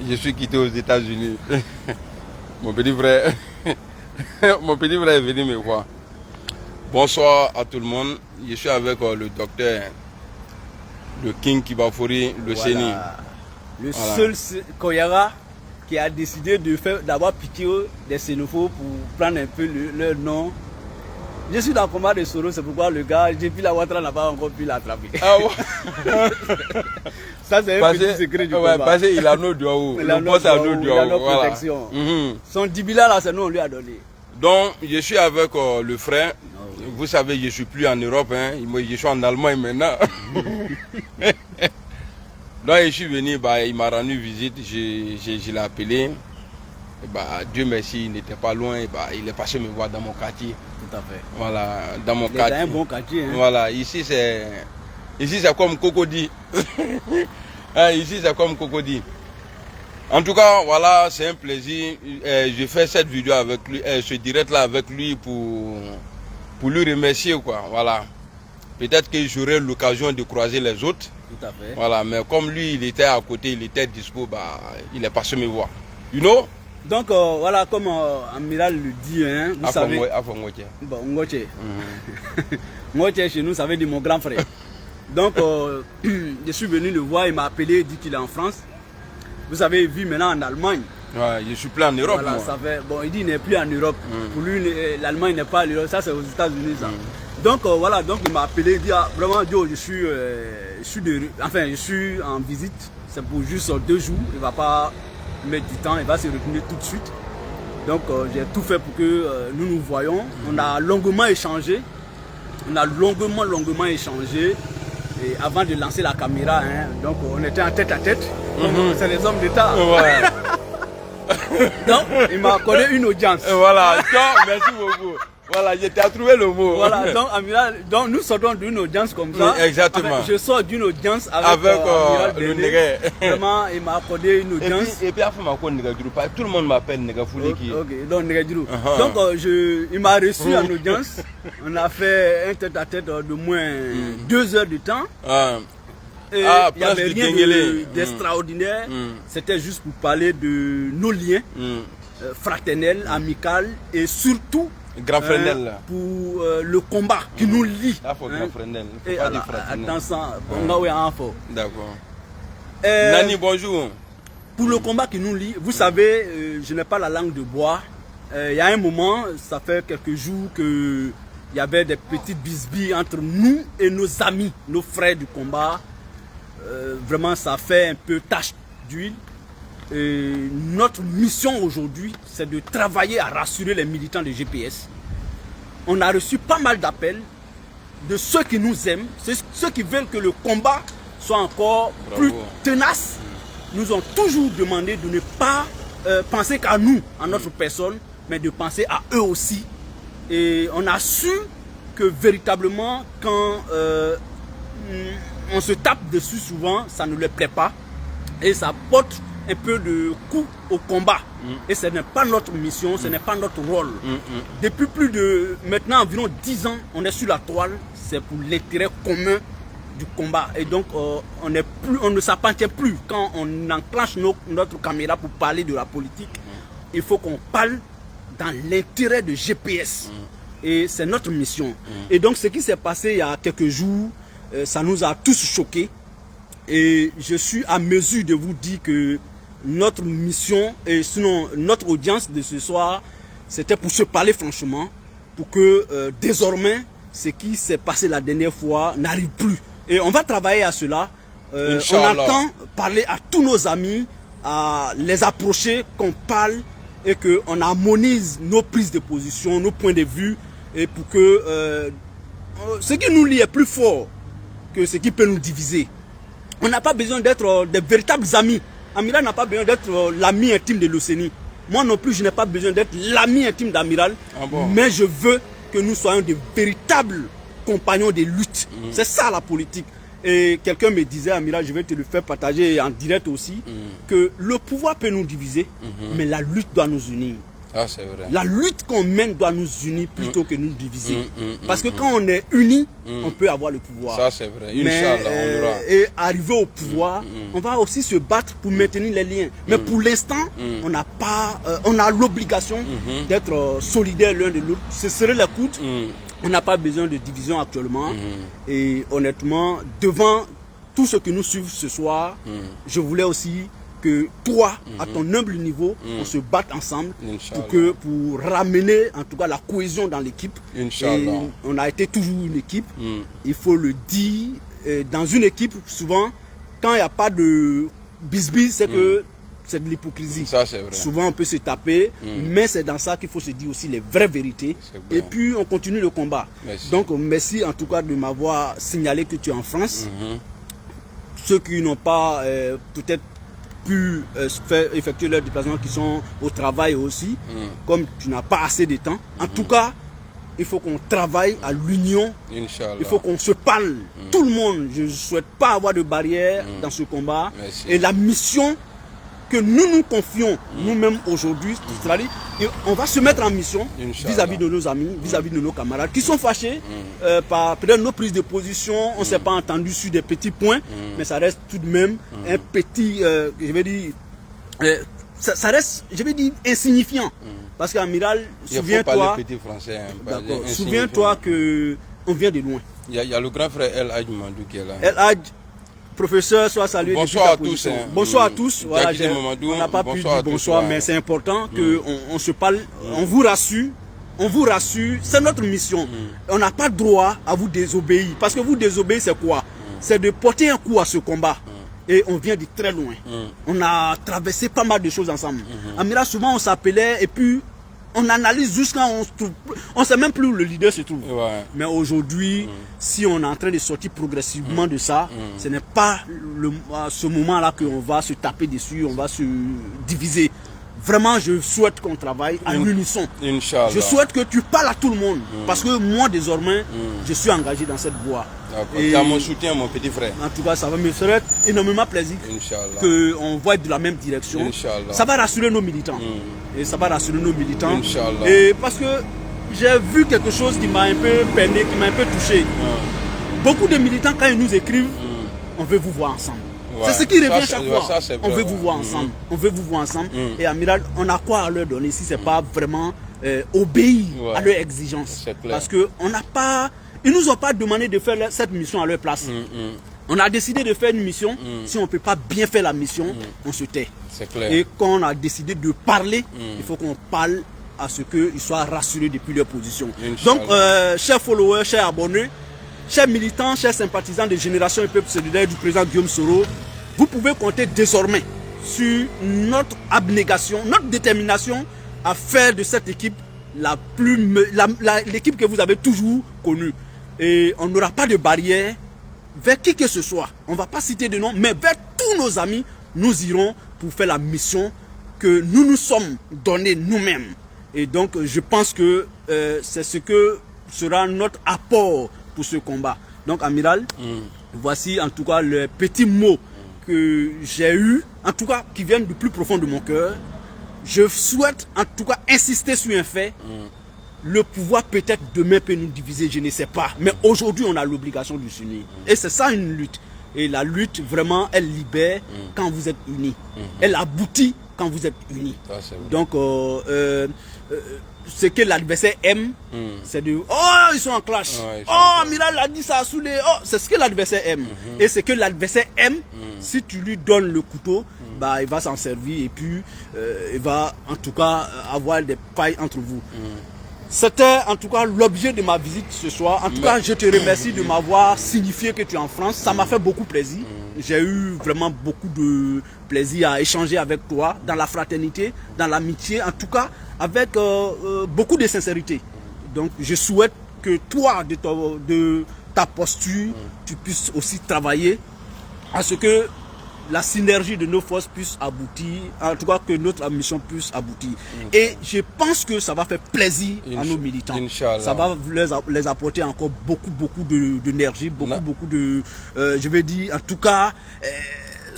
je suis quitté aux États-Unis. Mon petit frère, mon petit frère est venu me voir. Bonsoir à tout le monde. Je suis avec le docteur, le King Kibafori, le Séni. Le seul Koyara qui a décidé d'avoir pitié des xénophobes pour prendre un peu leur nom. Je suis dans le combat de Soro, c'est pourquoi le gars, depuis la Ouattara, n'a pas encore pu l'attraper. Ah ouais. Ça, c'est un petit secret du combat. Parce qu'il a nos doigts. Il a notre protection. Son 10 000 là, c'est nous, on lui a donné. Donc, je suis avec le frère. Vous savez, je ne suis plus en Europe. Hein. Je suis en Allemagne maintenant. Donc, je suis venu, il m'a rendu visite. Je l'ai appelé. Dieu merci, il n'était pas loin. Il est passé me voir dans mon quartier. Tout à fait. Voilà, dans mon quartier. C'est un bon quartier. Hein. Voilà, ici c'est comme Cocody. Ici c'est comme Cocody. En tout cas, voilà, c'est un plaisir. Je fais cette vidéo avec lui, ce direct là avec lui pour lui remercier quoi. Voilà. Peut-être que j'aurai l'occasion de croiser les autres. Tout à fait. Voilà, mais comme lui il était à côté, il était dispo, il est passé me voir. You know? Donc voilà, comme Amiral le dit, hein, vous savez. Bon, Ngoche. Ngoche chez nous, ça veut dire mon grand frère. Donc je suis venu le voir, il m'a appelé, il dit qu'il est en France. Vous avez vu maintenant en Allemagne. Ouais, je suis plus en Europe. Voilà, moi. ça fait, bon, il dit qu'il n'est plus en Europe. Pour lui, l'Allemagne n'est pas en Europe, ça c'est aux États-Unis. Donc voilà, donc il m'a appelé, il dit vraiment Joe, je suis en visite, c'est pour juste 2 jours, il ne va pas mettre du temps, il va se retourner tout de suite. Donc j'ai tout fait pour que nous nous voyions. On a longuement échangé. Et avant de lancer la caméra, hein, donc on était en tête à tête. C'est les hommes d'État. Ouais. Donc il m'a accordé une audience. Voilà, merci beaucoup. Voilà, j'ai trouvé le mot. Voilà, donc Amiral, nous sortons d'une audience comme ça. Oui, exactement. Enfin, je sors d'une audience avec le Négué. Vraiment, il m'a accordé une audience. Et puis après, tout le monde m'appelle Négafouli. Ok, donc Négadjurou. Donc il m'a reçu en audience. On a fait un tête-à-tête de moins 2 heures de temps. Et il n'y avait rien d'extraordinaire. C'était juste pour parler de nos liens fraternels, amicaux et surtout pour le combat qui nous lie. D'accord. Nani, bonjour. Pour le combat qui nous lie, vous savez, je n'ai pas la langue de bois. Il y a un moment, ça fait quelques jours qu'il y avait des petites bisbilles entre nous et nos amis, nos frères du combat. Vraiment, ça fait un peu tache d'huile. Et notre mission aujourd'hui, c'est de travailler à rassurer les militants de GPS. On a reçu pas mal d'appels de ceux qui nous aiment, ceux qui veulent que le combat soit encore plus tenace. Nous ont toujours demandé de ne pas penser qu'à nous, à notre personne, mais de penser à eux aussi. Et on a su que véritablement, quand on se tape dessus souvent, ça ne leur plaît pas. Et ça porte un peu de coup au combat. Et ce n'est pas notre mission, ce n'est pas notre rôle. Depuis plus de, maintenant environ 10 ans, on est sur la toile, c'est pour l'intérêt commun du combat. Et donc, on ne s'appartient plus. Quand on enclenche notre caméra pour parler de la politique, il faut qu'on parle dans l'intérêt de GPS. Et c'est notre mission. Et donc, ce qui s'est passé il y a quelques jours, ça nous a tous choqués. Et je suis à mesure de vous dire que notre mission, et sinon notre audience de ce soir, c'était pour se parler franchement, pour que désormais, ce qui s'est passé la dernière fois n'arrive plus. Et on va travailler à cela. On entend parler à tous nos amis, à les approcher, qu'on parle et qu'on harmonise nos prises de position, nos points de vue, et pour que ce qui nous lie est plus fort que ce qui peut nous diviser. On n'a pas besoin d'être des véritables amis. Amiral n'a pas besoin d'être l'ami intime de l'Océanie. Moi non plus, je n'ai pas besoin d'être l'ami intime d'Amiral. Mais je veux que nous soyons des véritables compagnons de lutte. C'est ça la politique. Et quelqu'un me disait, Amiral, je vais te le faire partager en direct aussi, que le pouvoir peut nous diviser, mais la lutte doit nous unir. Ah, c'est vrai. La lutte qu'on mène doit nous unir plutôt que nous diviser. Parce que quand on est unis, on peut avoir le pouvoir. Ça, c'est vrai. Mais, Inch'Allah, on aura. et arriver au pouvoir, on va aussi se battre pour maintenir les liens. Mais pour l'instant, on n'a pas, on a l'obligation d'être solidaires l'un de l'autre. Ce serait la coûte. On n'a pas besoin de division actuellement. Et honnêtement, devant tout ce que nous suivons ce soir, je voulais aussi que toi, à ton humble niveau, on se batte ensemble pour ramener en tout cas la cohésion dans l'équipe. On a été toujours une équipe, il faut le dire. Dans une équipe, souvent, quand il n'y a pas de bisbis, c'est que c'est de l'hypocrisie. Souvent, on peut se taper, mais c'est dans ça qu'il faut se dire aussi les vraies vérités. Et puis, on continue le combat. Merci. Donc, merci en tout cas de m'avoir signalé que tu es en France. Ceux qui n'ont pas peut-être pu faire effectuer leurs déplacements, qui sont au travail aussi, comme tu n'as pas assez de temps. En tout cas, il faut qu'on travaille à l'union. Il faut qu'on se parle. Tout le monde. Je ne souhaite pas avoir de barrière dans ce combat. Merci. Et la mission que nous nous confions nous-mêmes aujourd'hui, c'est-à-dire on va se mettre en mission vis-à-vis de nos amis, vis-à-vis de nos camarades qui sont fâchés par peut-être nos prises de position. On ne s'est pas entendu sur des petits points, mais ça reste tout de même un petit, je vais dire, ça reste, je vais dire, insignifiant. Parce qu'Amiral, souviens-toi, souviens-toi que on vient de loin. Il y a le grand frère El Hadj Mandou qui est là. El Hadj, professeur, soit salué. Bonsoir à tous. Bonsoir à tous. Voilà, on n'a pas pu dire bonsoir, mais c'est important qu'on se parle. On vous rassure. On vous rassure. C'est notre mission. On n'a pas droit à vous désobéir. Parce que vous désobéir, c'est quoi? C'est de porter un coup à ce combat. Et on vient de très loin. On a traversé pas mal de choses ensemble. Amira, souvent on s'appelait et puis on analyse jusqu'à on se trouve. On ne sait même plus où le leader se trouve. Mais aujourd'hui, si on est en train de sortir progressivement de ça, ce n'est pas à ce moment-là qu'on va se taper dessus, on va se diviser. Vraiment, je souhaite qu'on travaille en unisson. Je souhaite que tu parles à tout le monde. Parce que moi, désormais, je suis engagé dans cette voie. Tu as mon soutien, mon petit frère. En tout cas, ça va me faire énormément plaisir qu'on voit de la même direction. Ça va rassurer nos militants. Et ça va rassurer nos militants. Et parce que j'ai vu quelque chose qui m'a un peu peiné, qui m'a un peu touché. Beaucoup de militants, quand ils nous écrivent, on veut vous voir ensemble. C'est ce qui revient chaque fois. On veut vous voir ensemble. On veut vous voir ensemble. Et Amiral, on a quoi à leur donner si ce n'est pas vraiment obéir à leurs exigences. Parce qu'on n'a pas. Ils ne nous ont pas demandé de faire cette mission à leur place. On a décidé de faire une mission. Si on ne peut pas bien faire la mission, on se tait. Et quand on a décidé de parler, il faut qu'on parle à ce qu'ils soient rassurés depuis leur position. Donc, chers followers, chers abonnés, chers militants, chers sympathisants de Génération et Peuple Solidaire du président Guillaume Soro, vous pouvez compter désormais sur notre abnégation, notre détermination à faire de cette équipe l'équipe que vous avez toujours connue. Et on n'aura pas de barrière vers qui que ce soit. On ne va pas citer de nom, mais vers tous nos amis, nous irons pour faire la mission que nous nous sommes donnés nous-mêmes. Et donc, je pense que c'est ce que sera notre apport pour ce combat. Donc, Amiral, voici en tout cas le petit mot que j'ai eu, en tout cas qui viennent du plus profond de mon cœur. Je souhaite en tout cas insister sur un fait. Le pouvoir peut-être demain peut nous diviser, je ne sais pas. Mais aujourd'hui, on a l'obligation de s'unir. Et c'est ça une lutte. Et la lutte, vraiment, elle libère quand vous êtes unis. Elle aboutit quand vous êtes unis. Donc, ce que l'adversaire aime, c'est de « Oh, ils sont en clash. Oh, Amiral a dit ça a saoulé. Oh, c'est ce que l'adversaire aime. Et ce que l'adversaire aime, si tu lui donnes le couteau, bah, il va s'en servir et puis il va en tout cas avoir des pailles entre vous. C'était en tout cas l'objet de ma visite ce soir. En tout cas, je te remercie de m'avoir signifié que tu es en France. Ça m'a fait beaucoup plaisir. J'ai eu vraiment beaucoup de plaisir à échanger avec toi dans la fraternité, dans l'amitié, en tout cas avec beaucoup de sincérité. Donc je souhaite que toi, de ta posture, tu puisses aussi travailler à ce que la synergie de nos forces puisse aboutir, en tout cas que notre mission puisse aboutir. Et je pense que ça va faire plaisir à nos militants. Ça va les apporter encore beaucoup d'énergie, beaucoup de, je vais dire, en tout cas,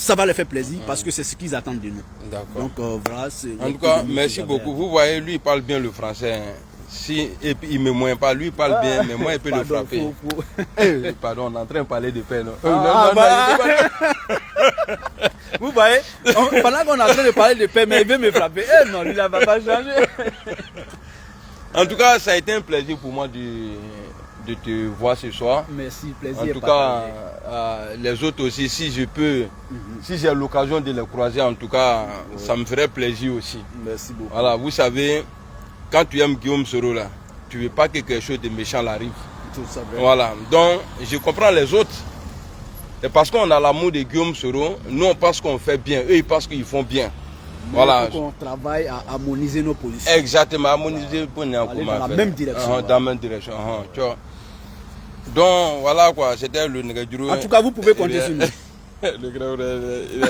ça va les faire plaisir parce que c'est ce qu'ils attendent de nous. D'accord. Donc voilà. En tout cas, merci beaucoup. Vous voyez, lui, il parle bien le français. Hein. Si, et puis, il ne me moint pas, lui il parle bien, mais moi il peut le frapper. Pardon, on est en train de parler de paix. Non? Vous voyez, pendant qu'on est en train de parler de paix, mais il veut me frapper. Eh non, lui, il ne va pas changer. En tout cas, ça a été un plaisir pour moi de te voir ce soir. Merci, plaisir. En tout cas, les autres aussi, si je peux, si j'ai l'occasion de les croiser, en tout cas, ça me ferait plaisir aussi. Merci beaucoup. Voilà, vous savez, quand tu aimes Guillaume Soro, là, tu ne veux pas que quelque chose de méchant arrive. Tout ça. Voilà, donc je comprends les autres. Et parce qu'on a l'amour de Guillaume Soro, nous on pense qu'on fait bien, eux ils pensent qu'ils font bien. Voilà. Il faut qu'on travaille à harmoniser nos positions. Exactement, harmoniser pour aller dans la même direction. Dans la même direction. Tu vois. Donc voilà quoi, c'était le Ngadjuro. En tout cas, vous pouvez compter sur nous. Le grand il a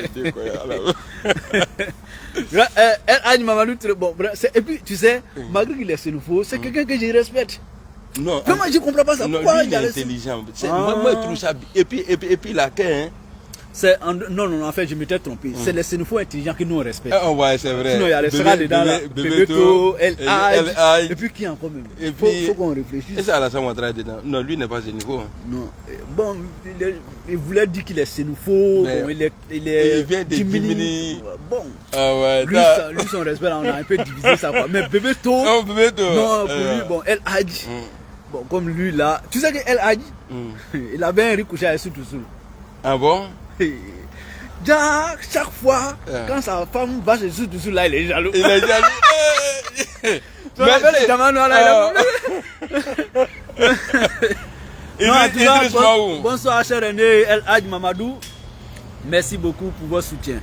dit quoi. Bon, et puis tu sais, malgré qu'il est nouveau, c'est quelqu'un que je respecte. Non, comment je ne comprends pas ça. Non, pourquoi lui, il est intelligent. Moi, je trouve ça. Et puis la quai, hein. Non, en fait, je m'étais trompé. C'est les Sénéfaux intelligents que nous on respecte. Ah, ouais, c'est vrai. Sinon, il y a les Sera dedans, Bebeto, El Hadj. Et puis qui encore même? Il faut qu'on réfléchisse. Et ça, Alassane Ouattara dedans. Non, lui n'est pas Sénéfaux. Non. Bon, il voulait dire qu'il est Sénéfaux. Bon, il vient de Djimini. Bon. Ah ouais, lui, son respect, on a un peu divisé ça. Quoi. Mais Bebeto. Non, Bebeto. Non, pour lui, bon, El Hadj. Bon, comme lui là. Tu sais que El Hadj, il avait un riz couché à Soutoussou. Ah bon? Chaque fois, quand sa femme va chez Soutoussou là, il est jaloux. Il est jaloux. Tu me rappelles les gamins là, il a voulu. Bonsoir, cher René El Hadj Mamadou. Merci beaucoup pour votre soutien.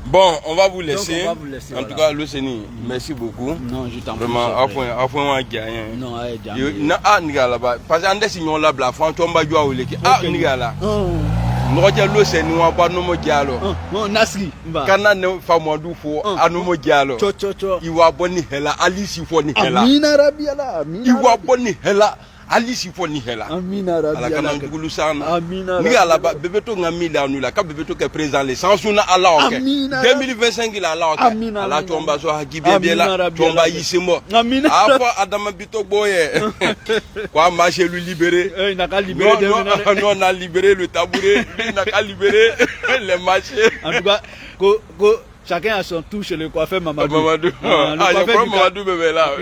Bon, on va vous laisser. Donc, on va vous laisser, en tout cas, Luceni, merci beaucoup. Non, je t'en prie. Vraiment, à point, on a gagné. Non, là-bas. Parce que signons là, la France, on va jouer au Leki. Ah, Nigala. Nous avons Luceni, nous avons nos dialogues. Non, Nasri. Kana ne famo du fo anumo dialo. Iwa boni hela, Alice fo ni hela. Amina Rabiala. Iwa boni hela. Alice fo ni hela. Amina Rabiala. Ala kana ngulu sana. Amina. Ni ala ba bebeto ngamila anu la ka bebeto ke président les sansuna ala ok. 2025 il ala ok. Ala tomba so hakibia biela tomba yisimo. Afa adama bito boye. Kwa marché lui libérer. Il n'a qu'à libérer. Non, on a libéré le tabouret, lui n'a qu'à libérer les marchés. En tout cas, chacun a son tour chez le coiffeur Mamadou. Le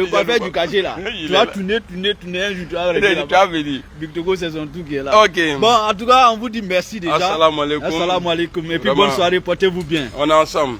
coiffeur du cagé là. Tu vas tourner, un jour tu vas arrêter. Victor, c'est son tour qui est là. Ok. Bon, en tout cas, on vous dit merci déjà. Assalamu alaikum. Assalamu alaikum. Et puis bonne soirée, portez-vous bien. On est ensemble.